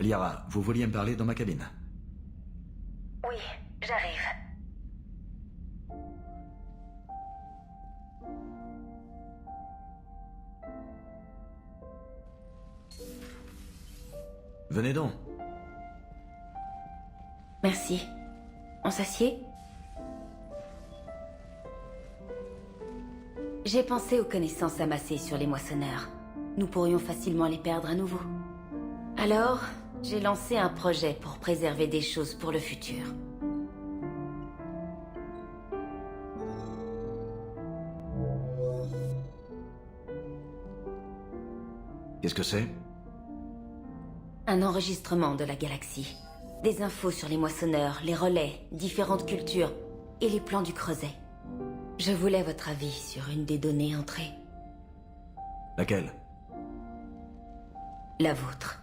Liara, vous vouliez me parler dans ma cabine? Oui, j'arrive. Venez donc. Merci. On s'assied? J'ai pensé aux connaissances amassées sur les moissonneurs. Nous pourrions facilement les perdre à nouveau. Alors, j'ai lancé un projet pour préserver des choses pour le futur. Qu'est-ce que c'est? Un enregistrement de la galaxie. Des infos sur les moissonneurs, les relais, différentes cultures et les plans du creuset. Je voulais votre avis sur une des données entrées. Laquelle? La vôtre.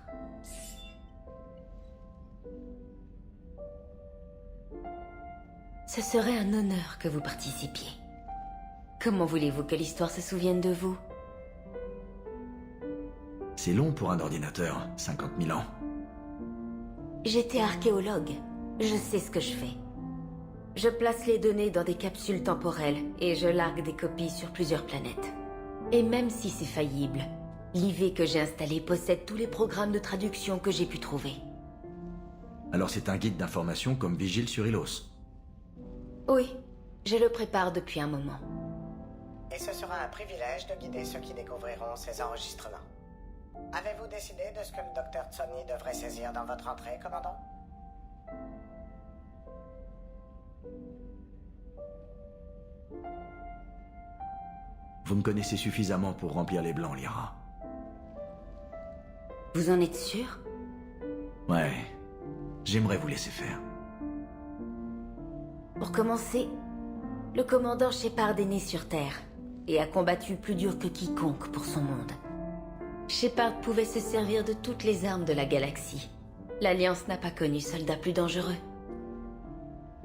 Ce serait un honneur que vous participiez. Comment voulez-vous que l'histoire se souvienne de vous? C'est long pour un ordinateur, 50 000 ans. J'étais archéologue. Je sais ce que je fais. Je place les données dans des capsules temporelles et je largue des copies sur plusieurs planètes. Et même si c'est faillible, l'IV que j'ai installé possède tous les programmes de traduction que j'ai pu trouver. Alors c'est un guide d'information comme Vigile sur Ilos. Oui, je le prépare depuis un moment. Et ce sera un privilège de guider ceux qui découvriront ces enregistrements. Avez-vous décidé de ce que le docteur Tsoni devrait saisir dans votre entrée, commandant? Vous me connaissez suffisamment pour remplir les blancs, Liara. Vous en êtes sûr? Ouais, j'aimerais vous laisser faire. Pour commencer, le commandant Shepard est né sur Terre et a combattu plus dur que quiconque pour son monde. Shepard pouvait se servir de toutes les armes de la galaxie. L'Alliance n'a pas connu soldat plus dangereux.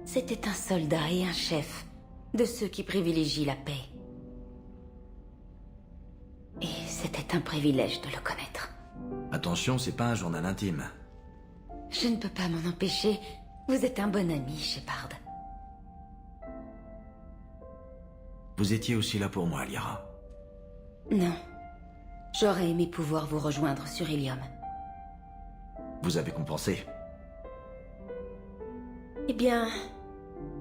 C'était un soldat et un chef, de ceux qui privilégient la paix. Et c'était un privilège de le connaître. Attention, c'est pas un journal intime. Je ne peux pas m'en empêcher. Vous êtes un bon ami, Shepard. Vous étiez aussi là pour moi, Liara. Non. J'aurais aimé pouvoir vous rejoindre sur Ilium. Vous avez compensé. Eh bien,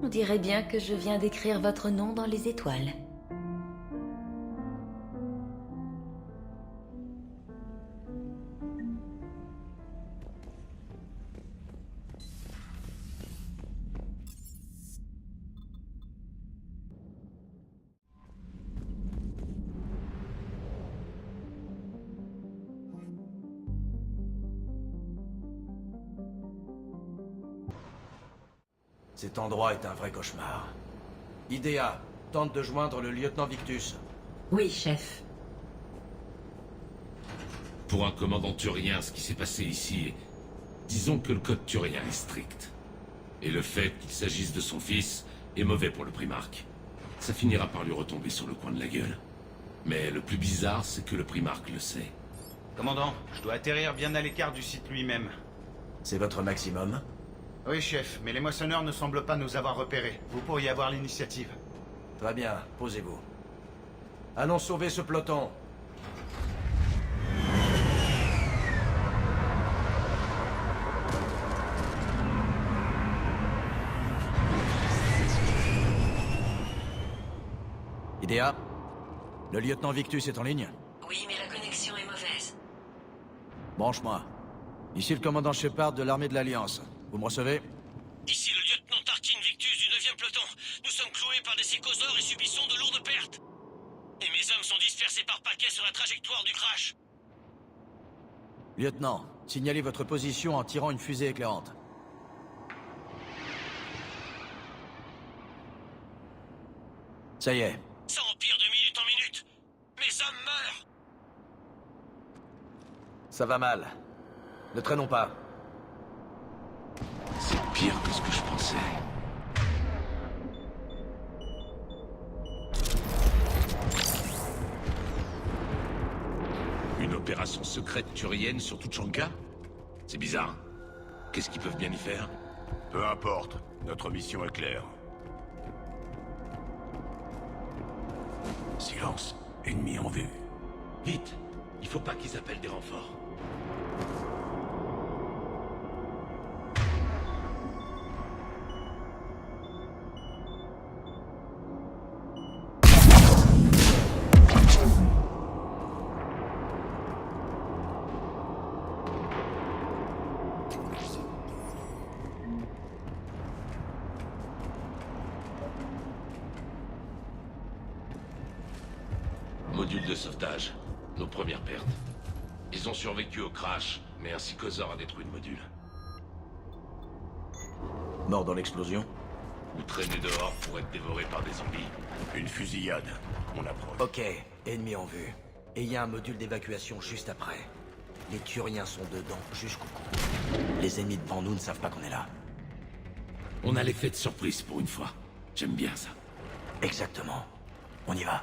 on dirait bien que je viens d'écrire votre nom dans les étoiles. Cet endroit est un vrai cauchemar. Idea, tente de joindre le lieutenant Victus. Oui, chef. Pour un commandant turien, ce qui s'est passé ici, disons que le code turien est strict. Et le fait qu'il s'agisse de son fils est mauvais pour le primarque. Ça finira par lui retomber sur le coin de la gueule. Mais le plus bizarre, c'est que le primarque le sait. Commandant, je dois atterrir bien à l'écart du site lui-même. C'est votre maximum? Oui, chef, mais les moissonneurs ne semblent pas nous avoir repérés. Vous pourriez avoir l'initiative. Très bien, posez-vous. Allons sauver ce peloton. Idea, le lieutenant Victus est en ligne? Oui, mais la connexion est mauvaise. Branche-moi. Ici le commandant Shepard de l'armée de l'Alliance. Vous me recevez? Ici le lieutenant Tarkin Victus du 9e peloton. Nous sommes cloués par des psychosaures et subissons de lourdes pertes. Et mes hommes sont dispersés par paquets sur la trajectoire du crash. Lieutenant, signalez votre position en tirant une fusée éclairante. Ça y est. Ça empire de minute en minute. Mes hommes meurent. Ça va mal. Ne traînons pas. C'est pire que ce que je pensais. Une opération secrète turienne sur Tuchanka? C'est bizarre. Qu'est-ce qu'ils peuvent bien y faire? Peu importe, notre mission est claire. Silence, ennemi en vue. Vite! Il faut pas qu'ils appellent des renforts. Module de sauvetage. Nos premières pertes. Ils ont survécu au crash, mais un psychosaure a détruit le module. Mort dans l'explosion? Ou traîné dehors pour être dévoré par des zombies. Une fusillade. On approche. Ok, ennemi en vue. Et il y a un module d'évacuation juste après. Les Turiens sont dedans jusqu'au cou. Les ennemis devant nous ne savent pas qu'on est là. On a l'effet de surprise pour une fois. J'aime bien ça. Exactement. On y va.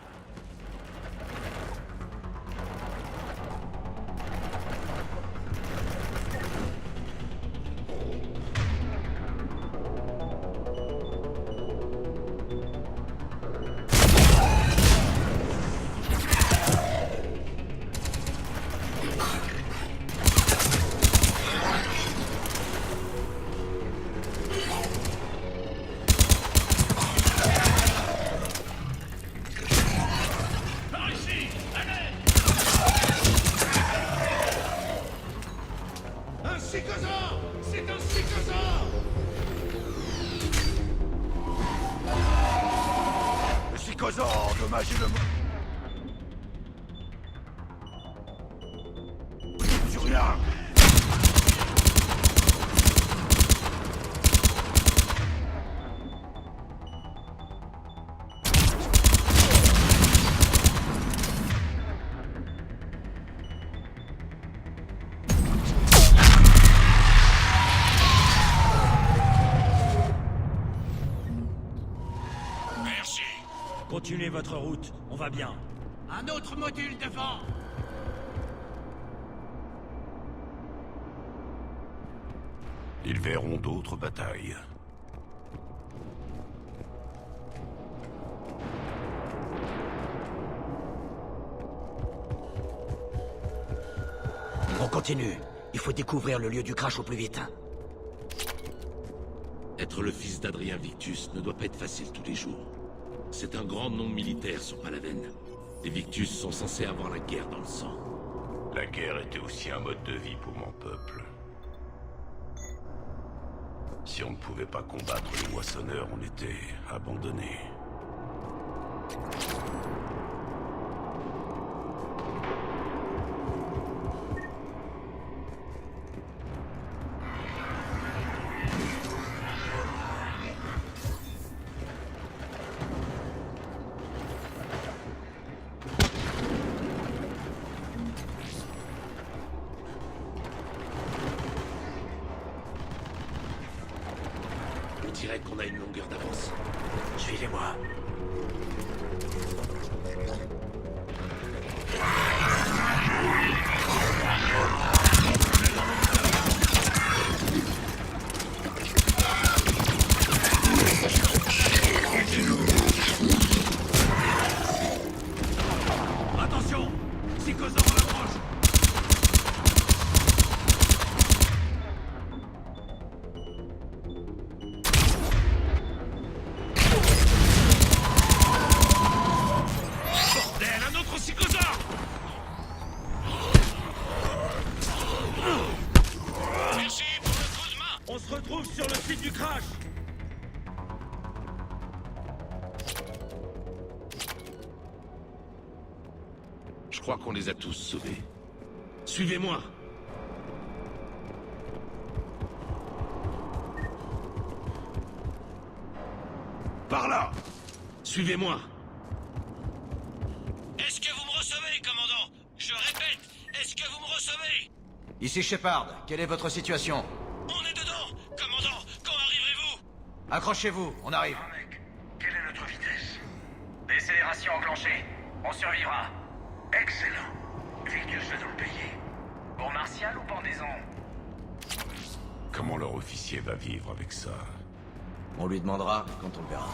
Le psychosaure endommagé le... Turien! Merci. Continuez votre route, on va bien. Un autre module devant. Ils verront d'autres batailles. On continue. Il faut découvrir le lieu du crash au plus vite. Être le fils d'Adrien Victus ne doit pas être facile tous les jours. C'est un grand nom militaire sur Palaven. Les Victus sont censés avoir la guerre dans le sang. La guerre était aussi un mode de vie pour mon peuple. Si on ne pouvait pas combattre les moissonneurs, on était abandonnés. On dirait qu'on a une longueur d'avance. Suivez-moi. Attention! Psychosaure à l'approche! Bordel, un autre psychosaure. Merci pour le coup de main. On se retrouve sur le site du crash! Je crois qu'on les a tous sauvés. Suivez-moi! Par là! Suivez-moi! Est-ce que vous me recevez, commandant? Je répète, est-ce que vous me recevez? Ici Shepard, quelle est votre situation? On est dedans. Commandant, quand arriverez-vous? Accrochez-vous, on arrive. Mec, quelle est notre vitesse? Décélération enclenchée. On survivra. Excellent. Victus veut nous le payer. Pour Martial ou pendaison? Comment leur officier va vivre avec ça? On lui demandera quand on le verra.